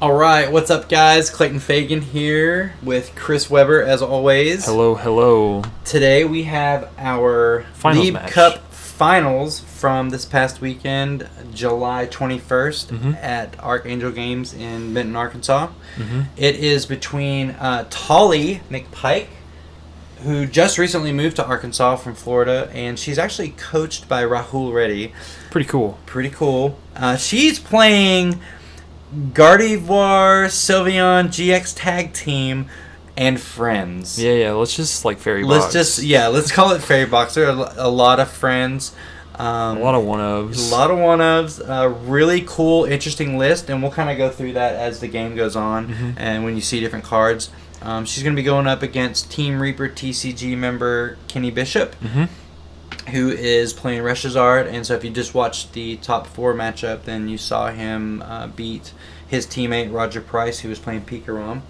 All right, what's up, guys? Clayton Fagan here with Chris Weber, as always. Hello, hello. Today we have our Finals League match. Cup finals from this past weekend, July 21st, at Archangel Games in Benton, Arkansas. It is between Tali McPike, who just recently moved to Arkansas from Florida, and she's actually coached by Rahul Reddy. Pretty cool. Pretty cool. She's playing Gardy, Sylveon, GX Tag Team, and Friends. Yeah. Let's just Fairy Box. Let's call it Fairy Box. There are a lot of friends. A lot of one-ofs. A lot of one-ofs. Really cool, interesting list, and we'll kind of go through that as the game goes on and when you see different cards. She's going to be going up against Team Reaper TCG member Kenny Bishop, who is playing Reshizard. And so if you just watched the top 4 matchup, then you saw him beat his teammate Roger Price, who was playing Pikarom.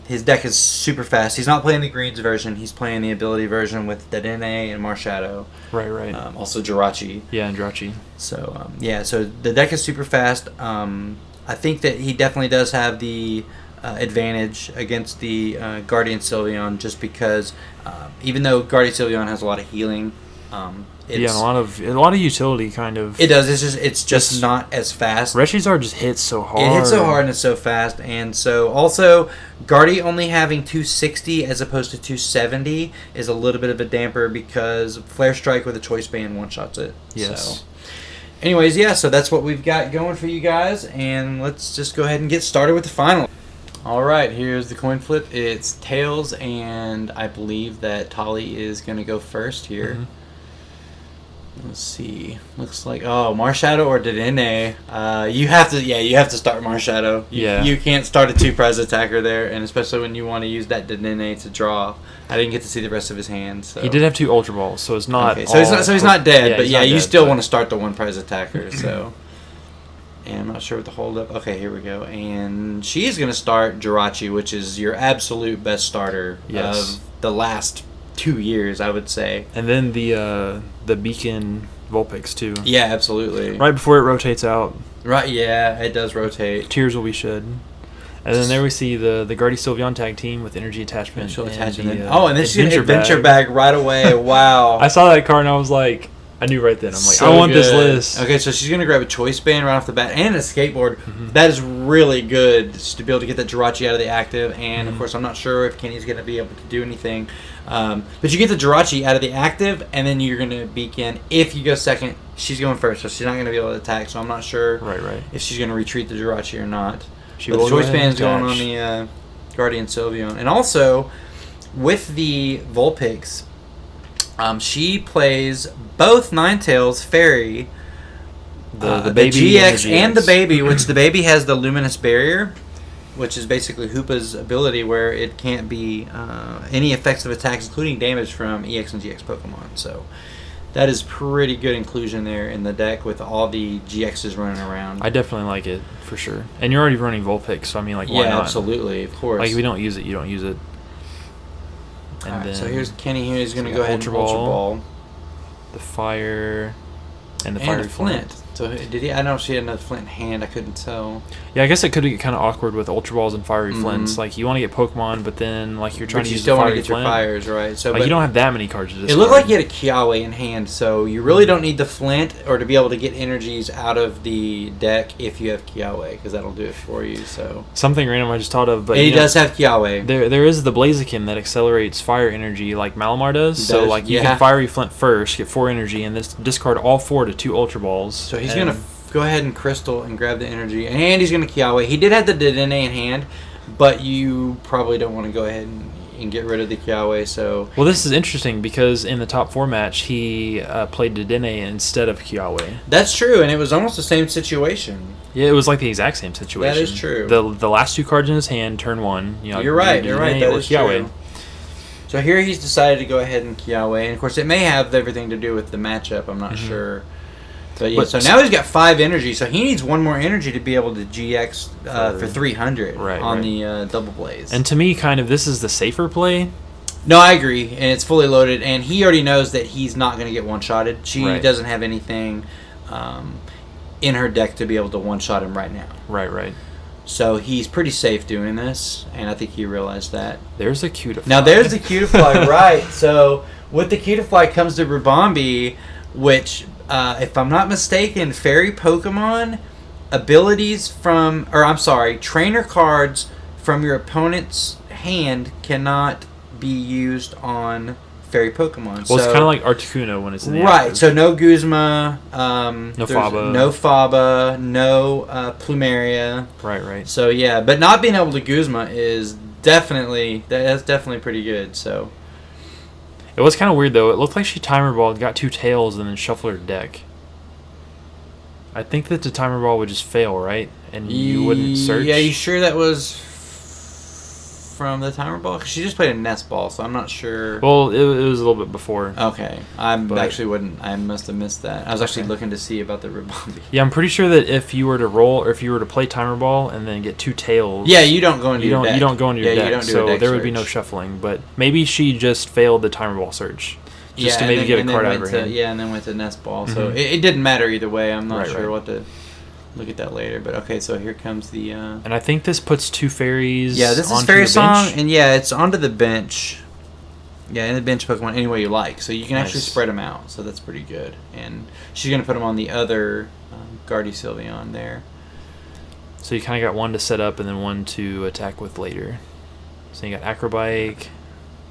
His deck is super fast. He's not playing the greens version. He's playing the ability version with Dedenne and Marshadow. Right. Also Jirachi. Yeah, and Jirachi. So, so the deck is super fast. I think that he definitely does have the advantage against the Guardian Sylveon, just because even though Guardian Sylveon has a lot of healing, a lot of utility kind of. It does. It's just not as fast. Reshizard just hits so hard. It hits so hard and it's so fast, and so also Gardy only having 260 as opposed to 270 is a little bit of a damper because Flare Strike with a Choice Band one shots it. Yes. So. Anyways, so that's what we've got going for you guys, and let's just go ahead and get started with the final. All right, here's the coin flip. It's tails, and I believe that Tali is going to go first here. Let's see. Looks like Marshadow or Dedenne. You have to start Marshadow. You can't start a 2-prize attacker there, and especially when you want to use that Dedenne to draw. I didn't get to see the rest of his hand. So. He did have 2 Ultra Balls, so it's not. Okay, so he's not dead, but you still want to start the 1-prize attacker. So. And I'm not sure what the hold up. Okay, here we go. And she's going to start Jirachi, which is your absolute best starter of the last 2 years, I would say. And then the Beacon Vulpix, too. Yeah, absolutely. Right before it rotates out. Right, yeah, it does rotate. Tears will be shed. And then there we see the Gardy Sylveon tag team with energy attachment. And then she's going to Adventure Bag right away. Wow. I saw that card and I was like... I knew right then. I'm like, I want this list. Okay, so she's going to grab a Choice Band right off the bat and a Skateboard. That is really good to be able to get that Jirachi out of the active. And, of course, I'm not sure if Kenny's going to be able to do anything. But you get the Jirachi out of the active, and then you're going to Beacon. If you go second, she's going first, so she's not going to be able to attack. So I'm not sure if she's going to retreat the Jirachi or not. But the Choice Band's going on the Guardian Sylveon. And also, with the Vulpix... she plays both Ninetales Fairy, the GX and the Baby, which the Baby has the Luminous Barrier, which is basically Hoopa's ability where it can't be any effects of attacks, including damage from EX and GX Pokemon. So that is pretty good inclusion there in the deck with all the GXs running around. I definitely like it, for sure. And you're already running Vulpix, so I mean, why not? Yeah, absolutely, of course. Like, if we don't use it, you don't use it. And then, so here's Kenny here. He's going to go ahead and Ultra Ball. The Fire, and the and Fiery Flint. So did he? I don't know if she had another Flint in hand. I couldn't tell. Yeah, I guess it could get kind of awkward with Ultra Balls and Fiery Flints. Like, you want to get Pokemon, but then you're trying to use the Fiery Flint. But you still want to get your Fires, right? So you don't have that many cards to discard. It looked like you had a Kiawe in hand, so you really don't need the Flint or to be able to get energies out of the deck if you have Kiawe, because that'll do it for you. So something random I just thought of, but he does have Kiawe. There is the Blaziken that accelerates fire energy like Malamar does. So you can Fiery Flint first, get 4 energy, and then discard all 4 to 2 Ultra Balls. So he's gonna go ahead and Crystal and grab the energy, and he's going to Kiawe. He did have the Dedenne in hand, but you probably don't want to go ahead and get rid of the Kiawe. So this is interesting because in the top 4 match, he played Dedenne instead of Kiawe. That's true, and it was almost the same situation. Yeah, it was like the exact same situation. That is true. The last 2 cards in his hand, turn 1. You're right. That is true. So here he's decided to go ahead and Kiawe, and of course it may have everything to do with the matchup. I'm not sure. So now he's got 5 energy, so he needs 1 more energy to be able to GX for 300 on the Double Blaze. And to me, this is the safer play. No, I agree, and it's fully loaded, and he already knows that he's not going to get one-shotted. She doesn't have anything in her deck to be able to one-shot him right now. Right. So he's pretty safe doing this, and I think he realized that. There's a Cutiefly. Now there's the Cutiefly, right? So with the Cutiefly comes the Rubombi, which, if I'm not mistaken, fairy Pokemon abilities trainer cards from your opponent's hand cannot be used on fairy Pokemon. Well, it's kind of like Articuno when it's in the right. active. So no Guzma, no Faba, no Plumeria. Right. So yeah, but not being able to Guzma is that's definitely pretty good. So it was kind of weird though. It looked like she timer balled, got 2 tails, and then shuffled her deck. I think that the timer ball would just fail, right? And you wouldn't search. Yeah, you sure that was from the timer ball? 'Cause she just played a nest ball, so I'm not sure. Well, it was a little bit before. Okay, I must have missed that. I was actually looking to see about the Rubombi. Yeah, I'm pretty sure that if you were to roll or if you were to play timer ball and then get 2 tails. Yeah, you don't go into your deck. You don't go into your deck. You don't do so a deck there would be search. no shuffling. But maybe she just failed the timer ball search. Just to maybe get a card out of her hand. Yeah, and then went to nest ball. So it didn't matter either way. I'm not sure right. what to look at that later. But okay, so here comes the. And I think this puts 2 fairies. Yeah, this is onto Fairy the Song, bench. and yeah, it's onto the bench. Yeah, in the bench Pokemon any way you like, so you can actually spread them out. So that's pretty good. And she's gonna put them on the other Gardy Sylveon there. So you kind of got 1 to set up and then 1 to attack with later. So you got Acrobike,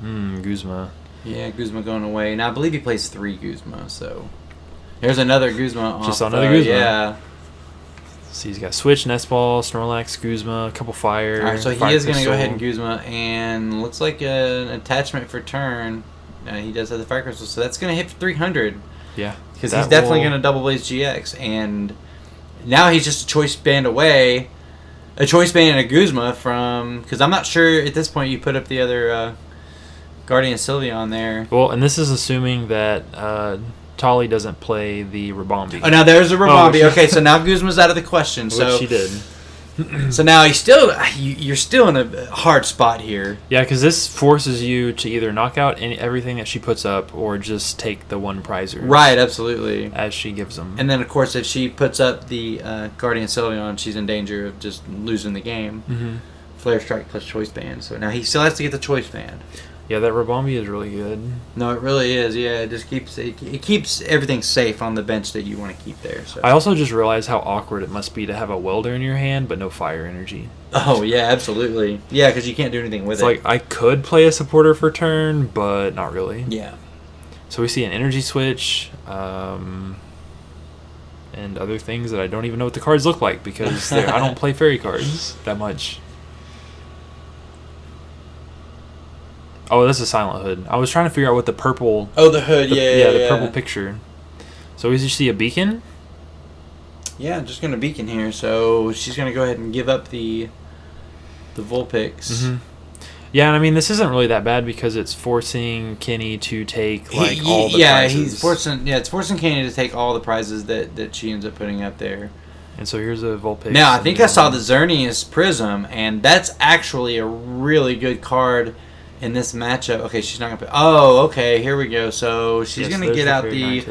Guzma. Yeah, Guzma going away. Now I believe he plays 3 Guzma. So there's another Guzma. Just another Guzma. Yeah. So he's got Switch, Nest Ball, Snorlax, Guzma, a couple Fire. All right, so Fire he is going to go Crystal. ahead and Guzma, and looks like an attachment for turn. He does have the Fire Crystal, so that's going to hit for 300. Yeah. Because he's definitely going to Double Blaze GX, and now he's just a Choice Band away. A Choice Band and a Guzma from... Because I'm not sure at this point you put up the other Guardian Sylveon there. Well, and this is assuming that Tali doesn't play the Rubombi. Oh, now there's a Rubombi. Okay, so now Guzma's out of the question. Which So she did. So now you're still in a hard spot here. Yeah, because this forces you to either knock out everything that she puts up or just take the 1 prizer. Right, absolutely. As she gives them. And then, of course, if she puts up the Guardian Sylveon, she's in danger of just losing the game. Mm-hmm. Flare Strike plus Choice Band. So now he still has to get the Choice Band. Yeah, that Rubombi is really good. No, it really is. Yeah, it just keeps everything safe on the bench that you want to keep there. So. I also just realized how awkward it must be to have a welder in your hand but no fire energy. Oh, yeah, absolutely. Yeah, because you can't do anything with it. It's like I could play a supporter for turn, but not really. Yeah. So we see an energy switch, and other things that I don't even know what the cards look like because I don't play fairy cards that much. Oh, this is Silent Hood. I was trying to figure out what the purple... Oh, the hood, yeah. The purple picture. So we just see a beacon? Yeah, just going to beacon here. So she's going to go ahead and give up the Vulpix. Mm-hmm. Yeah, and I mean, this isn't really that bad because it's forcing Kenny to take, all the prizes. It's forcing Kenny to take all the prizes that she ends up putting up there. And so here's a Vulpix. Now, I think I saw the Xerneas Prism, and that's actually a really good card in this matchup. Okay, she's not going to... Oh, okay, here we go. So she's going to get out the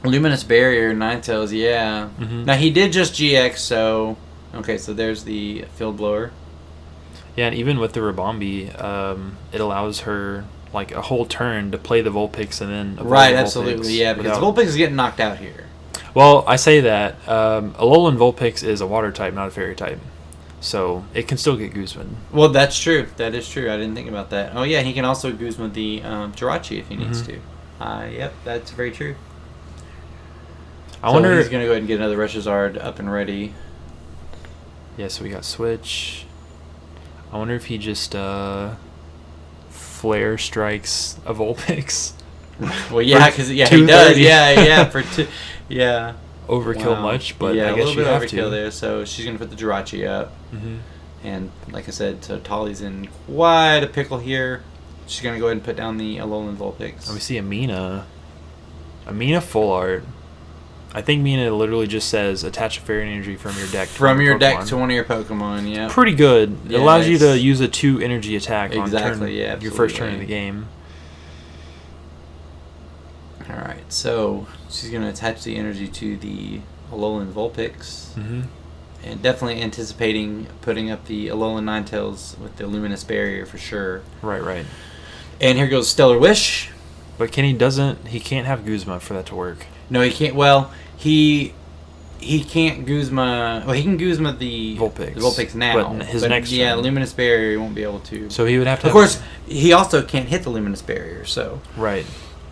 Luminous Barrier, Ninetales, yeah. Mm-hmm. Now, he did just GX, so... Okay, so there's the Field Blower. Yeah, and even with the Rubombi, it allows her a whole turn to play the Vulpix and then... Right, absolutely, yeah, because Vulpix is getting knocked out here. Well, I say that. Alolan Vulpix is a water type, not a fairy type. So it can still get Guzman. Well, that's true. That is true. I didn't think about that. Oh, yeah, he can also Guzman the Jirachi if he needs to. Yep, that's very true. I wonder... he's going to go ahead and get another Reshizard up and ready. Yeah, so we got Switch. I wonder if he just Flare Strikes a Vulpix. Well, yeah, because he does. Yeah, for 2... Yeah. Overkill much, but yeah, I guess you have to. a little bit overkill there. So she's going to put the Jirachi up. Mm-hmm. And like I said, so Tali's in quite a pickle here. She's going to go ahead and put down the Alolan Vulpix. And we see Amina. Amina full art. I think Mina literally just says attach a fairy energy from your deck to one of your Pokemon, yeah. Pretty good. It allows you to use a 2 energy attack on your first turn of the game. Alright, so she's going to attach the energy to the Alolan Vulpix. Mm-hmm. and definitely anticipating putting up the Alolan Ninetales with the Luminous Barrier for sure. Right. And here goes Stellar Wish. But Kenny he can't have Guzma for that to work. No, he can't. Well, he can't Guzma. Well, he can Guzma the Vulpix now. But his next turn. Luminous Barrier he won't be able to. So he would have to. Of course, he also can't hit the Luminous Barrier. So right.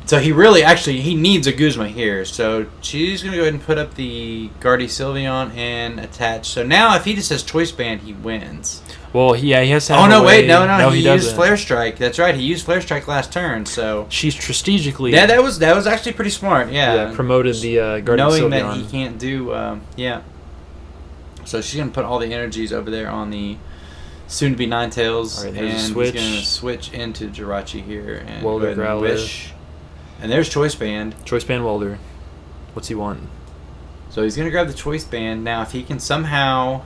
So he really he needs a Guzma here. So she's gonna go ahead and put up the Gardy Sylveon and attach. So now if he just has Choice Band, he wins. Well, he has to. Oh no! Wait, no! He used doesn't. Flare Strike. That's right. He used Flare Strike last turn. So she's strategically. Yeah, that was actually pretty smart. Yeah. Promoted the Gardy knowing Sylveon. that he can't do. Yeah. So she's gonna put all the energies over there on the soon-to-be Ninetales, Right, and he's switch. gonna switch into Jirachi here and Welder, go ahead and Wish. And there's Choice Band. Choice Band Welder. What's he want? So he's gonna grab the Choice Band now. If he can somehow.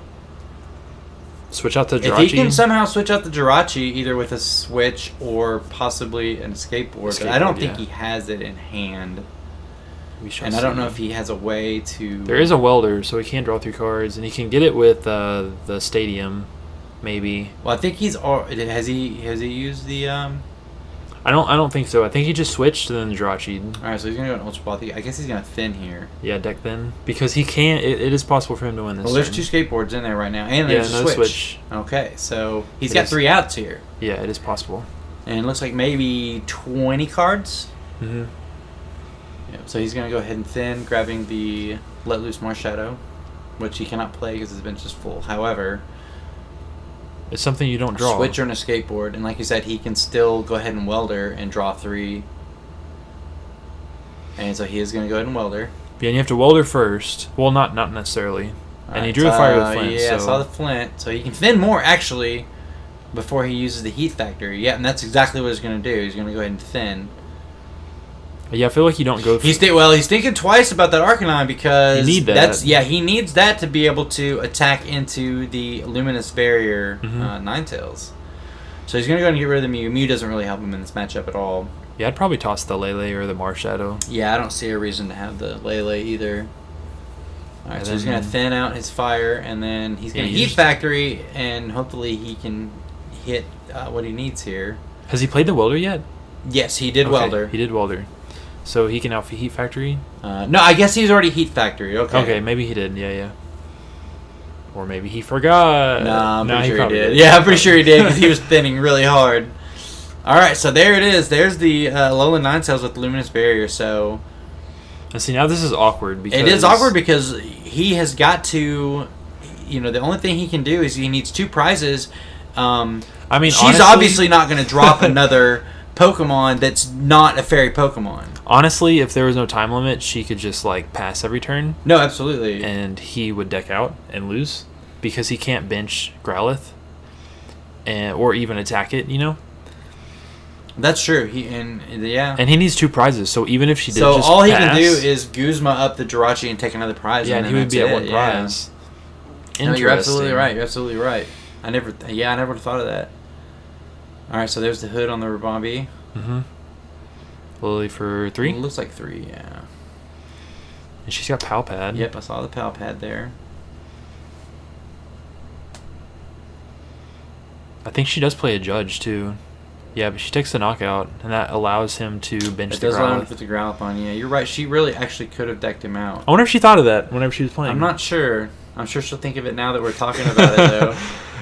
Switch out the Jirachi? If he can somehow switch out the Jirachi, either with a switch or possibly an escape board, but I don't think he has it in hand. And I don't know if he has a way to... There is a Welder, so he can draw 3 cards, and he can get it with the Stadium, maybe. Well, I think he's... Has he used the... I don't think so. I think he just switched and then the Jirachi. Alright, so he's going to go an Ultra Ball. I guess he's going to thin here. Yeah, deck thin. Because he can't... It is possible for him to win this Well, there's turn. 2 skateboards in there right now. And there's a switch. Okay, so he's got 3 outs here. Yeah, it is possible. And it looks like maybe 20 cards. Mm-hmm. Yep, so he's going to go ahead and thin, grabbing the Let Loose Marshadow, which he cannot play because his bench is full. However... It's something you don't draw. Switch or a skateboard, and like you said, he can still go ahead and Welder and draw 3. And so he is going to go ahead and Welder. Yeah, and you have to Welder first. Well, not necessarily. And he drew a fire with Flint. Yeah, so. I saw the Flint. So he can thin more, actually, before he uses the Heat Factor. Yeah, and that's exactly what he's going to do. He's going to go ahead and thin. Yeah, I feel like you don't go... He's thinking twice about that Arcanine because... You need that. He needs that to be able to attack into the Luminous Barrier Ninetales. So he's going to go ahead and get rid of the Mew. Mew doesn't really help him in this matchup at all. Yeah, I'd probably toss the Lele or the Marshadow. Yeah, I don't see a reason to have the Lele either. Alright, so he's going to thin out his fire, and then he's going to Heat Factory, and hopefully he can hit what he needs here. Has he played the Welder yet? Yes, he did Welder. He did Welder. So he can Alpha Heat Factory? No, I guess he's already Heat Factory. Okay, maybe he did. Yeah. Or maybe he forgot. Nah, I'm pretty sure he did. did. Yeah, I'm pretty sure he did because he was thinning really hard. Alright, so there it is. There's the Alolan Ninetales with Luminous Barrier. So, and see, now this is awkward. Because it is awkward because he has got to... the only thing he can do is he needs 2 prizes. She's honestly, obviously not going to drop another Pokemon that's not a fairy Pokemon. Honestly, if there was no time limit, she could just pass every turn. No, absolutely. And he would deck out and lose because he can't bench Growlithe or even attack it, That's true. And he needs 2 prizes, so even if she did just all he pass, can do is Guzma up the Jirachi and take another prize. Yeah, and he would be at 1 prize. No, you're absolutely right. I never would have thought of that. Alright, so there's the hood on the Rabambi. Mm-hmm. Lily for 3? It looks like 3, yeah. And she's got Pal Pad. Yep, I saw the Pal Pad there. I think she does play a Judge, too. Yeah, but she takes the knockout, and that allows him to bench the Growlithe. It does allow him to put the Growlithe on, yeah. You're right, she really actually could have decked him out. I wonder if she thought of that whenever she was playing. I'm not sure. I'm sure she'll think of it now that we're talking about it, though.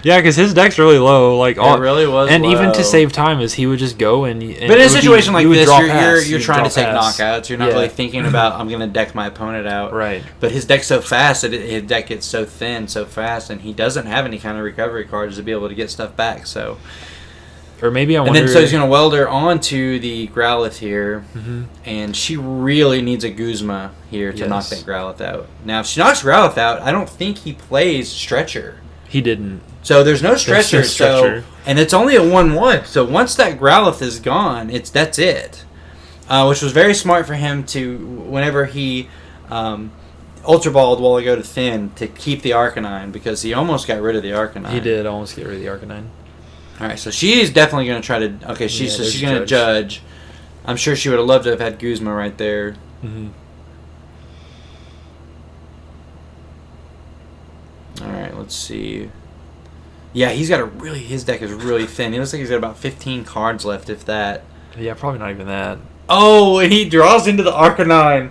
Yeah, because his deck's really low. It really was and low. even to save time, he would just go and but in a situation like this, you're trying to take pass. knockouts. You're not really thinking about, I'm going to deck my opponent out. Right. But his deck's so fast, that his deck gets so thin so fast, and he doesn't have any kind of recovery cards to be able to get stuff back, so... Or maybe I wonder... And then so he's going to Welder onto the Growlithe here, and she really needs a Guzma here to knock that Growlithe out. Now, if she knocks Growlithe out, I don't think he plays Stretcher. He didn't. So there's no Stretcher, and it's only a 1/1. So once that Growlithe is gone, that's it. Which was very smart for him to, whenever he Ultra Balled while ago to thin, to keep the Arcanine, because he almost got rid of the Arcanine. He did almost get rid of the Arcanine. Alright, so she's definitely going to try to... Okay, she's going to judge. I'm sure she would have loved to have had Guzma right there. Mm-hmm. Alright, let's see. Yeah, he's got his deck is really thin. It looks like he's got about 15 cards left, if that. Yeah, probably not even that. Oh, and he draws into the Arcanine.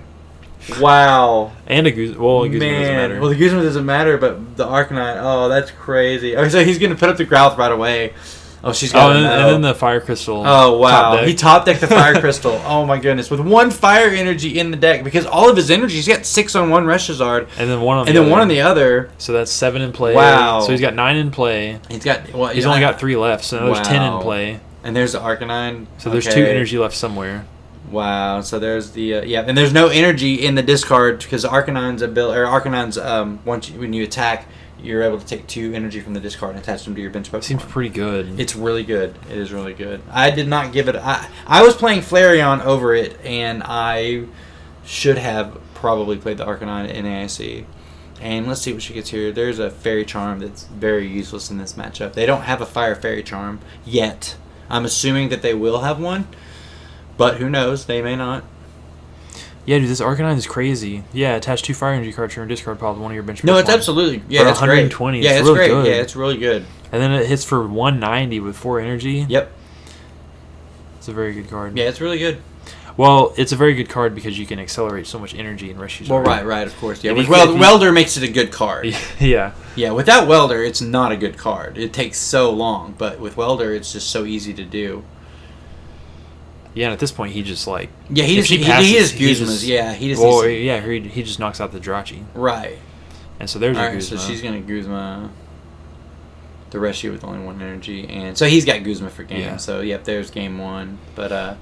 Wow. And a Guzma. Well, a Guzma doesn't matter. Well, the Guzma doesn't matter, but the Arcanine, oh, that's crazy. Oh, so he's going to put up the Growlithe right away. Oh, she's got and then the Fire Crystal. Oh, wow. He top decked the Fire Crystal. Oh, my goodness. With 1 fire energy in the deck, because all of his energy, he's got 6 on one Reshizard. And then 1 on the other. other. 1 on the other. So that's 7 in play. Wow. So he's got 9 in play. He's only got 3 left, so there's 10 in play. And there's the Arcanine. So there's 2 energy left somewhere. Wow. So there's the and there's no energy in the discard because Arcanine's when you attack, you're able to take 2 energy from the discard and attach them to your bench Pokemon. Seems pretty good. It's really good. It is really good. I did not give it. I was playing Flareon over it, and I should have probably played the Arcanine in AIC. And let's see what she gets here. There's a Fairy Charm that's very useless in this matchup. They don't have a Fire Fairy Charm yet. I'm assuming that they will have one, but who knows? They may not. Yeah, dude, this Arcanine is crazy. Yeah, attach 2 Fire Energy cards to your discard pile to one of your bench. No, it's absolutely it's 120. Great. Yeah, it's it's really great. Good. Yeah, it's really good. And then it hits for 190 with 4 energy. Yep. It's a very good card. Yeah, it's really good. Well, it's a very good card because you can accelerate so much energy in Reshizard. Well, right, of course. Yeah, Welder makes it a good card. Yeah. Yeah, without Welder, it's not a good card. It takes so long, but with Welder, it's just so easy to do. Yeah, and at this point, he just like... Yeah, he is Guzma's. Yeah, he just... Well, yeah, he just knocks out the Jirachi. Right. And so there's your Guzma. So she's going to Guzma the Reshi with only 1 energy. And so he's got Guzma for game. Yeah. So, yep, there's game 1. But,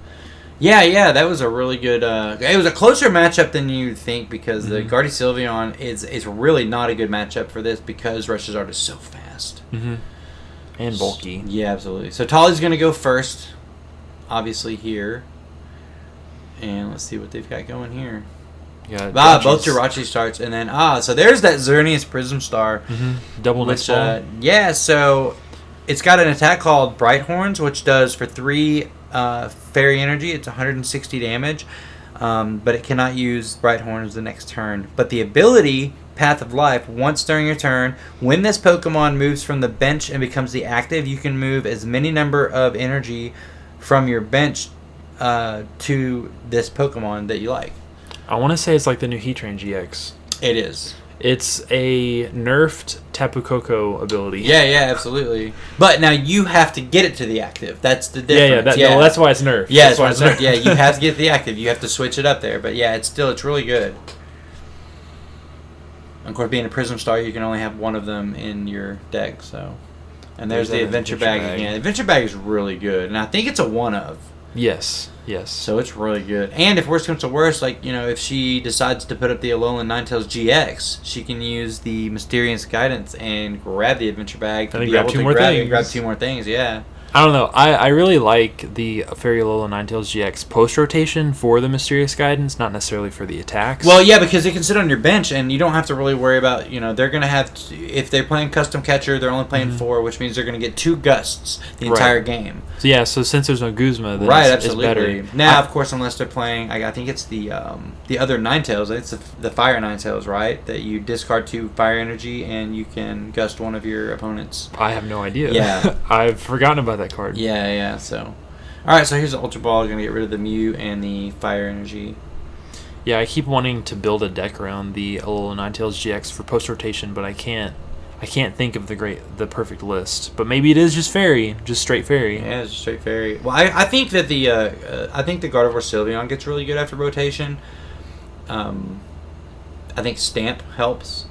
yeah, that was a really good... it was a closer matchup than you'd think because the Gardy Sylveon is really not a good matchup for this because Reshizard is so fast. Mm-hmm. And bulky. Yeah, absolutely. So Tali's going to go first, obviously, here. And let's see what they've got going here. Yeah, both Jirachi starts, and then, so there's that Xerneas Prism Star. Mm-hmm. Double next ball. Yeah, so it's got an attack called Bright Horns, which does for 3... fairy energy, it's 160 damage, but it cannot use Bright Horns the next turn. But the ability, Path of Life, once during your turn, when this Pokemon moves from the bench and becomes the active, you can move as many number of energy from your bench to this Pokemon that you like. I want to say it's like the new Heatran GX. It is. It's a nerfed Tapu Koko ability. Yeah, absolutely. But now you have to get it to the active. That's the difference. No, that's why it's nerfed. Yeah, that's why it's nerfed. Yeah, you have to get the active. You have to switch it up there. But yeah, it's really good. Of course, being a Prism Star, you can only have one of them in your deck. So, and there's the Adventure Bag again. Adventure Bag is really good, and I think it's a one-of. Yes. So it's really good. And if worse comes to worse, if she decides to put up the Alolan Ninetales GX, she can use the Mysterious Guidance and grab the Adventure Bag and grab 2 more things. Grab 2 more things, yeah. I don't know. I really like the Fairy Alolan Ninetales GX post-rotation for the Mysterious Guidance, not necessarily for the attacks. Well, yeah, because they can sit on your bench, and you don't have to really worry about, they're going to have... if they're playing Custom Catcher, they're only playing 4, which means they're going to get 2 Gusts the entire game. So since there's no Guzma, then it's better. Now, of course, unless they're playing... I think it's the other Ninetales. It's the Fire Ninetales, right? That you discard 2 Fire Energy, and you can Gust one of your opponents. I have no idea. Yeah. I've forgotten about that card. Yeah, so... Alright, so here's the Ultra Ball. Going to get rid of the Mew and the Fire Energy. Yeah, I keep wanting to build a deck around the Alolan Ninetales GX for post-rotation, but I can't think of the perfect list. But maybe it is just straight Fairy. Yeah, it's just straight Fairy. Well, I think that the Gardevoir Sylveon gets really good after rotation. I think Stamp helps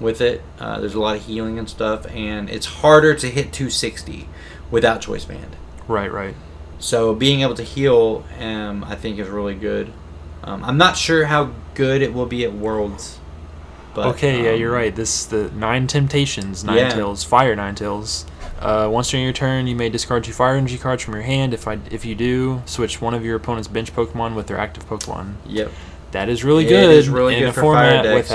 with it. There's a lot of healing and stuff, and it's harder to hit 260 without Choice Band. Right. So being able to heal, I think, is really good. I'm not sure how good it will be at Worlds. But, yeah, you're right. The 9 Temptations, Ninetales, Fire Ninetales. Once during your turn, you may discard 2 Fire Energy cards from your hand. If you do, switch one of your opponent's bench Pokemon with their active Pokemon. Yep. That is really good. It is really good in a for format fire decks,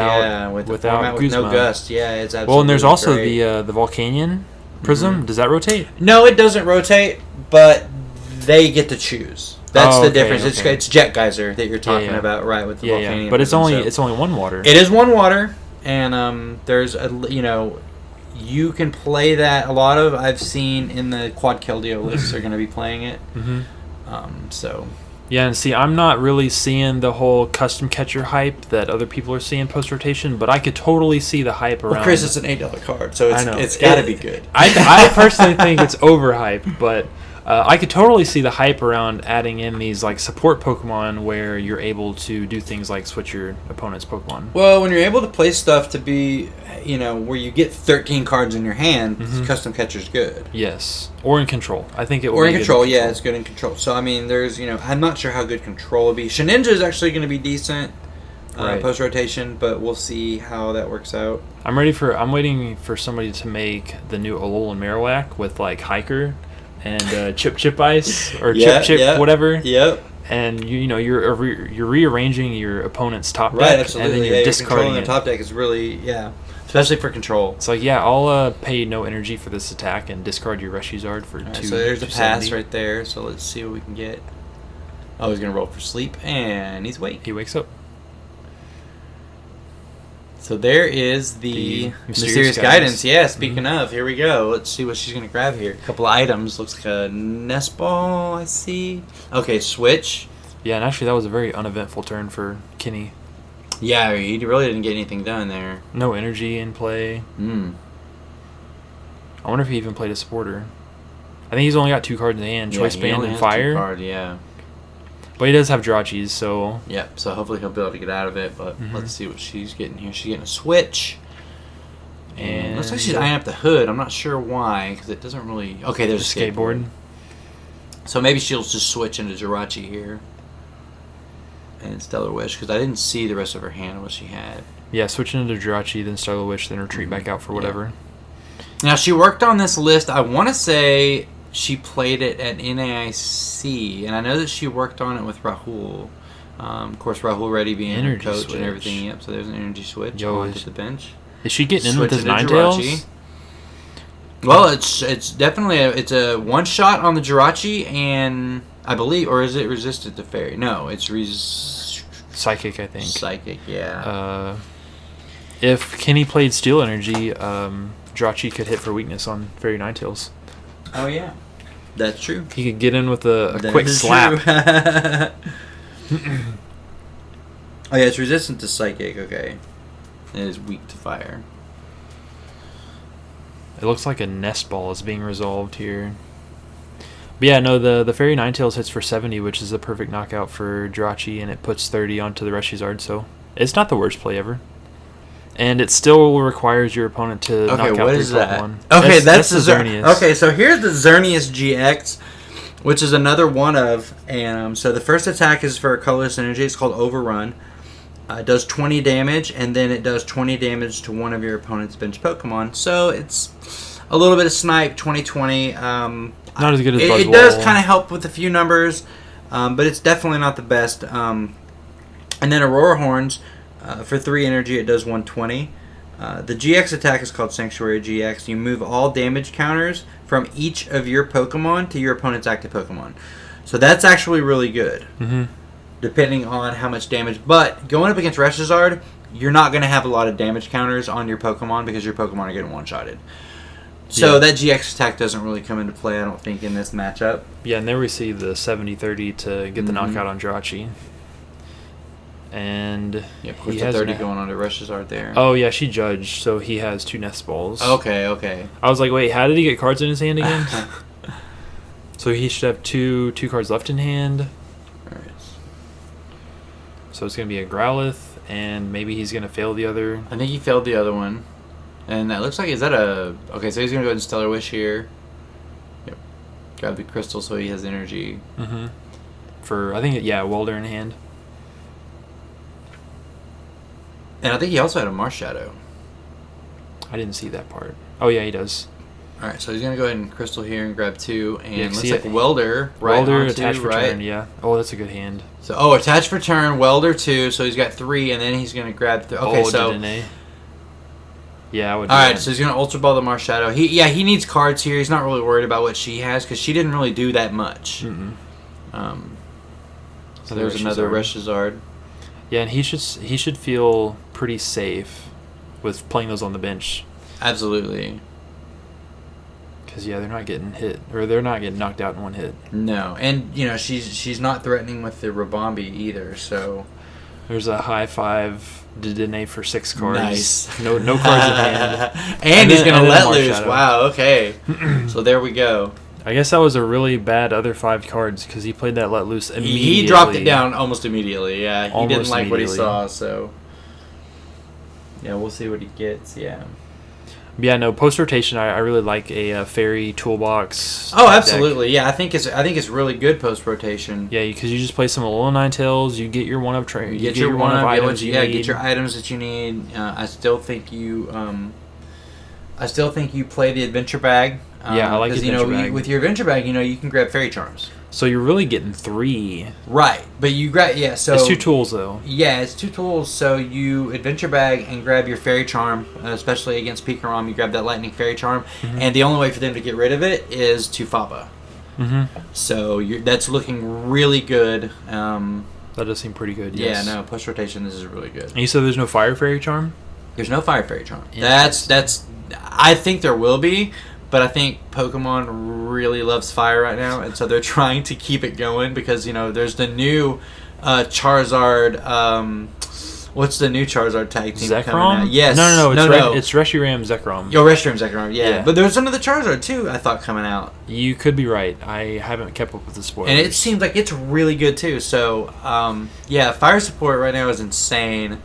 without with Guzma. no Gust. Yeah, it's absolutely well, and there's also great. the Volcanion Prism. Does that rotate? No, it doesn't rotate, but they get to choose. That's the difference. Okay. It's Jet Geyser that you're talking about, right? With the Volcanion. But it's only 1 water. It is 1 water, and there's you can play that. A lot of I've seen in the Quad Keldeo lists are going to be playing it. So. Yeah, and see, I'm not really seeing the whole custom catcher hype that other people are seeing post-rotation, but I could totally see the hype around... Well, Chris, it's an $8 card, so it's got to be good. I personally think it's overhyped, but I could totally see the hype around adding in these like support Pokemon where you're able to do things like switch your opponent's Pokemon. Well, when you're able to play stuff to be, where you get 13 cards in your hand, custom catcher's good. Yes. Or in control. I think it will Or be in good control, in control. yeah, it's good in control. So, I mean, there's, I'm not sure how good control will be. Shedinja is actually going to be decent post-rotation, but we'll see how that works out. I'm waiting for somebody to make the new Alolan Marowak with, like, Hiker and Chip Ice, or Chip whatever. Yep. And, you're rearranging your opponent's top deck. Right, absolutely. And then you're discarding the it. top deck is really, especially for control. It's like, I'll pay no energy for this attack and discard your Reshizard for 2. So there's a pass right there. So let's see what we can get. Oh, he's going to roll for sleep, and he's awake. He wakes up. So there is the Mysterious Guidance. Yeah, speaking of, here we go. Let's see what she's going to grab here. A couple of items. Looks like a nest ball, I see. Okay, switch. Yeah, and actually that was a very uneventful turn for Kenny. Yeah, he really didn't get anything done there. No energy in play. I wonder if he even played a supporter. I think he's only got 2 cards in hand, Choice Band and Fire. 2 card, yeah. But he does have Drachis, so... Yep, so hopefully he'll be able to get out of it, but let's see what she's getting here. She's getting a switch. And looks like she's eyeing up the hood. I'm not sure why, because it doesn't really... Okay, there's a skateboard. So maybe she'll just switch into Jirachi here. And Stellar Wish, because I didn't see the rest of her hand, what she had. Yeah, switching into Jirachi, then Stellar Wish, then retreat back out for whatever. Yeah. Now, she worked on this list, I want to say... She played it at NAIC, and I know that she worked on it with Rahul. Of course, Rahul Reddy being her coach and everything. Yep, so there's an energy switch onto the bench. Is she getting in with his Ninetales? Well, it's definitely a one-shot on the Jirachi, and I believe, or is it resistant to Fairy? No, it's Psychic, I think. Psychic, yeah. If Kenny played Steel Energy, Jirachi could hit for weakness on Fairy Ninetales. Oh, yeah. That's true. He could get in with a quick slap. Oh, yeah, it's resistant to Psychic, okay. It is weak to Fire. It looks like a Nest Ball is being resolved here. But yeah, no, the Fairy Ninetales hits for 70, which is a perfect knockout for Jirachi, and it puts 30 onto the Reshizard, so it's not the worst play ever. And it still requires your opponent to knock out 3 Pokemon. Okay, that's the Xerneas. Okay, so here's the Xerneas GX, which is another one of, and so the first attack is for a colorless energy. It's called Overrun. It does 20 damage, and then it does 20 damage to one of your opponent's bench Pokemon. So it's a little bit of snipe, 20-20. Not as good as Buzzwole. It does kind of help with a few numbers, but it's definitely not the best. And then Aurora Horns. For 3 energy, it does 120. The GX attack is called Sanctuary GX. You move all damage counters from each of your Pokemon to your opponent's active Pokemon. So that's actually really good, depending on how much damage. But going up against Reshizard, you're not going to have a lot of damage counters on your Pokemon because your Pokemon are getting one-shotted. So that GX attack doesn't really come into play, I don't think, in this matchup. Yeah, and there we see the 70-30 to get the knockout on Jirachi. And he has 30 going on to Reshizard there. Oh, yeah, she judged, so he has 2 Nest Balls. Okay. I was like, wait, how did he get cards in his hand again? So he should have two cards left in hand. All right. So it's going to be a Growlithe, and maybe he's going to fail the other. I think he failed the other one. And that looks like, is that a... Okay, so he's going to go ahead and Stellar Wish here. Yep. Grab the crystal so he has energy. For, I think, Welder in hand. And I think he also had a Marshadow. I didn't see that part. Oh, yeah, he does. All right, so he's going to go ahead and crystal here and grab 2. And looks like Welder right Welder, onto, attach for turn, yeah. Oh, that's a good hand. So, attach for turn, Welder 2. So he's got 3, and then he's going to grab... Okay, so... Yeah, I would do Alright, that. so he's going to Ultra Ball the Marshadow. He needs cards here. He's not really worried about what she has, because she didn't really do that much. So there's another Reshizard. Yeah, and he should feel pretty safe with playing those on the bench. Absolutely. Because they're not getting hit, or they're not getting knocked out in one hit. No, and she's not threatening with the Rabombi either. So there's a high 5 Dedenne for 6 cards. Nice. No cards in hand. and he's gonna let loose. Wow. Okay. So there we go. I guess that was a really bad other 5 cards because he played that let loose immediately. He dropped it down almost immediately. Yeah, he didn't like what he saw. So yeah, we'll see what he gets. Yeah. Yeah, no, post rotation. I really like a fairy toolbox. Oh, absolutely. Deck. Yeah, I think it's really good post rotation. Yeah, because you just play some little Ninetales. You get your one of You get your one of items. Get your items that you need. I still think you play the adventure bag. Yeah, I like adventure bag. With your adventure bag, you can grab fairy charms. So you're really getting 3. Right, but you grab so it's 2 tools though. Yeah, it's 2 tools. So you adventure bag and grab your fairy charm, especially against Pikarom. You grab that lightning fairy charm, and the only way for them to get rid of it is to Faba. So that's looking really good. That does seem pretty good. Yes. Yeah, no, post rotation. This is really good. And you said there's no fire fairy charm. There's no fire fairy charm. That's. I think there will be. But I think Pokemon really loves fire right now, and so they're trying to keep it going because there's the new Charizard. What's the new Charizard tag team coming out? Yes. No. It's Reshiram Zekrom. Yo, Reshiram Zekrom. Yeah. But there's another Charizard too. I thought coming out. You could be right. I haven't kept up with the spoilers. And it seems like it's really good too. So fire support right now is insane.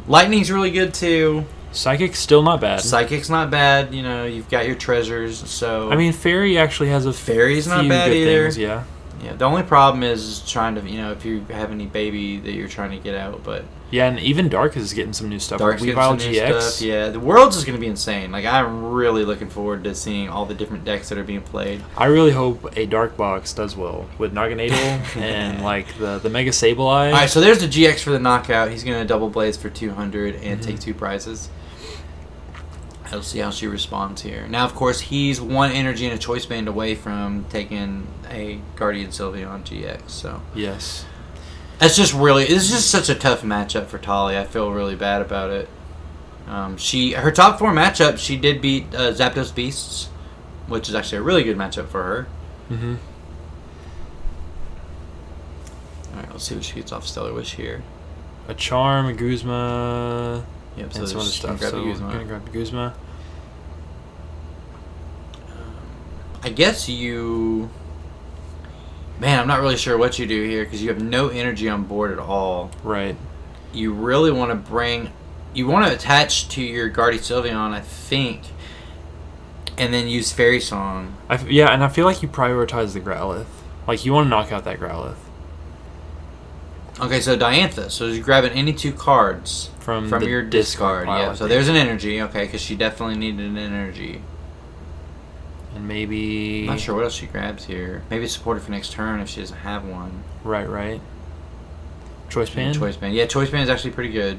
Lightning's really good too. Psychic's still not bad. Psychic's not bad. You've got your treasures. So I mean, Fairy actually has a Fairy's not few bad good either. Things, yeah. Yeah. The only problem is trying to, if you have any baby that you're trying to get out, but yeah, and even Dark is getting some new stuff. Dark's getting some new stuff. Yeah, the Worlds is going to be insane. Like I'm really looking forward to seeing all the different decks that are being played. I really hope a Dark box does well with Naganadel and the Mega Sableye. All right, so there's the GX for the knockout. He's going to double blaze for 200 and take 2 prizes. I'll see how she responds here. Now, of course, he's 1 energy and a choice band away from taking a Guardian Sylveon GX. So yes, it's just such a tough matchup for Tali. I feel really bad about it. Her top 4 matchup, she did beat Zapdos Beasts, which is actually a really good matchup for her. All right, let's see what she gets off Stellar Wish here. A Charm, a Guzma. Yep, and some other stuff. So we're gonna grab Guzma. I guess you. Man, I'm not really sure what you do here because you have no energy on board at all. Right. You really want to bring. You want to attach to your Gardy Sylveon, I think, and then use Fairy Song. And I feel like you prioritize the Growlithe. Like you want to knock out that Growlithe. Okay, so Diantha. So you're grabbing any 2 cards from your discard. Yeah, so there's an energy. Okay, because she definitely needed an energy. And maybe... I'm not sure what else she grabs here. Maybe support her for next turn if she doesn't have one. Right. Choice Band? Choice Band. Yeah, Choice Band is actually pretty good.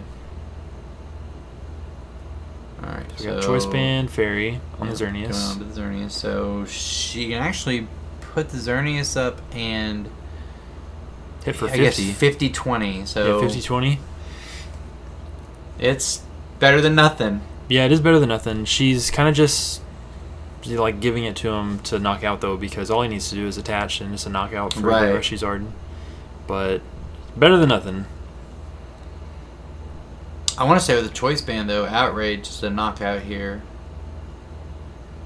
Alright, so... we got Choice Band, Fairy on the Xerneas. Going on to the Xerneas. So she can actually put the Xerneas up and... hit for 50. I guess 50-20. So yeah, 50-20. It's better than nothing. Yeah, it is better than nothing. She's kind of just like giving it to him to knock out though, because all he needs to do is attach and it's a knockout for Reshizard. But better than nothing. I want to say with the Choice Band though, Outrage is a knockout here.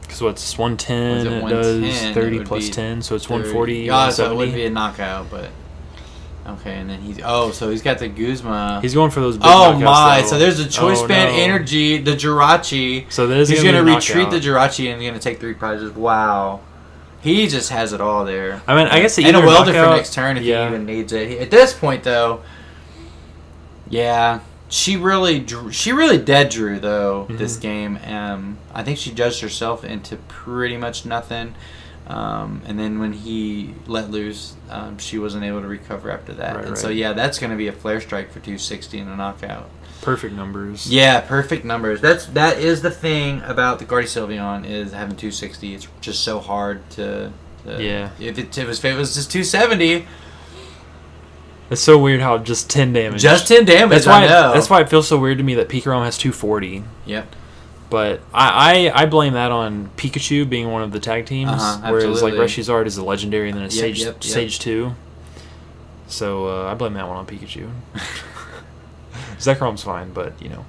Because what's 110? It does 30 plus 10, so it's 30. 140. Yeah, so it would be a knockout, but. Okay, and then he's got the Guzma. He's going for those big knockouts, my, though. So there's the Choice Band energy, the Jirachi. So he's going to retreat the Jirachi and he's going to take 3 prizes. Wow. He just has it all there. I mean, I guess and a welder for next turn if he even needs it. At this point, though, yeah, she really dead drew though this game. I think she judged herself into pretty much nothing. And then when he let loose, she wasn't able to recover after that. So yeah, that's going to be a Flare Strike for 260 and a knockout. Perfect numbers. Yeah, perfect numbers. That is the thing about the Gardy Sylveon is having 260. It's just so hard to yeah. If it was just 270. It's so weird how just 10 damage. Just 10 damage. That's why it feels so weird to me that Pikarom has 240. Yep. But I blame that on Pikachu being one of the tag teams, whereas like Reshizard is a legendary and then a Sage 2. So I blame that one on Pikachu. Zekrom's fine, but you know.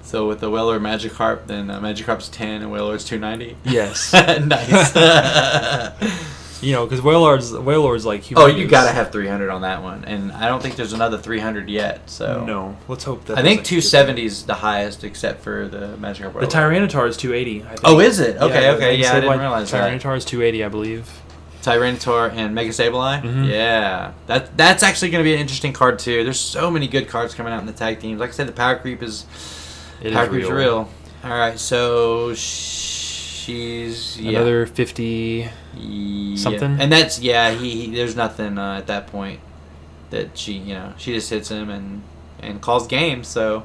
So with the Wailord Magikarp, then Magikarp's 10 and Wailord's 290. Yes. Nice. You know, because Wailord's like. Oh, you gotta have 300 on that one, and I don't think there's another 300 yet. So no, let's hope that. I think 270 is the highest, except for the Magikarp. The Tyranitar is 280. I think. Oh, is it? Okay. Yeah, I didn't realize that. Tyranitar is 280, I believe. Tyranitar and Mega Sableye? Mm-hmm. Yeah. That's actually going to be an interesting card, too. There's so many good cards coming out in the tag teams. Like I said, the Power Creep is real. All right, so she's... Another 50 something? And that's... Yeah, there's nothing at that point that she just hits him and calls game, so...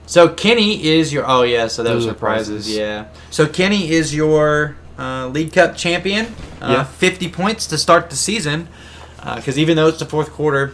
So Kenny is your... Oh, yeah, so those are prizes. Yeah. So Kenny is your... League Cup champion, 50 points to start the season. Because even though it's the fourth quarter,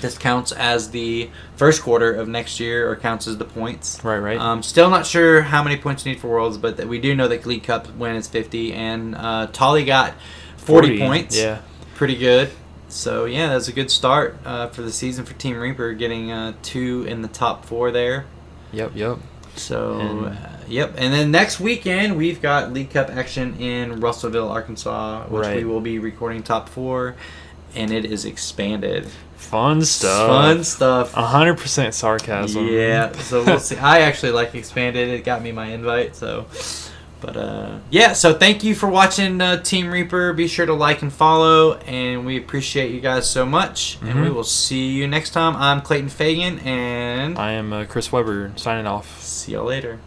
this counts as the first quarter of next year, or counts as the points. Right. Still not sure how many points you need for Worlds, but that we do know that League Cup win is 50, and Tali got 40 points. Yeah, pretty good. So yeah, that's a good start for the season for Team Reaper, getting 2 in the top 4 there. Yep. So, and then next weekend we've got League Cup action in Russellville, Arkansas, which we will be recording top 4, and it is expanded. Fun stuff. 100% sarcasm. Yeah, so we'll see. I actually like expanded. It got me my invite, so... But, so thank you for watching Team Reaper. Be sure to like and follow, and we appreciate you guys so much. And we will see you next time. I'm Clayton Fagan, and... I am Chris Weber, signing off. See y'all later.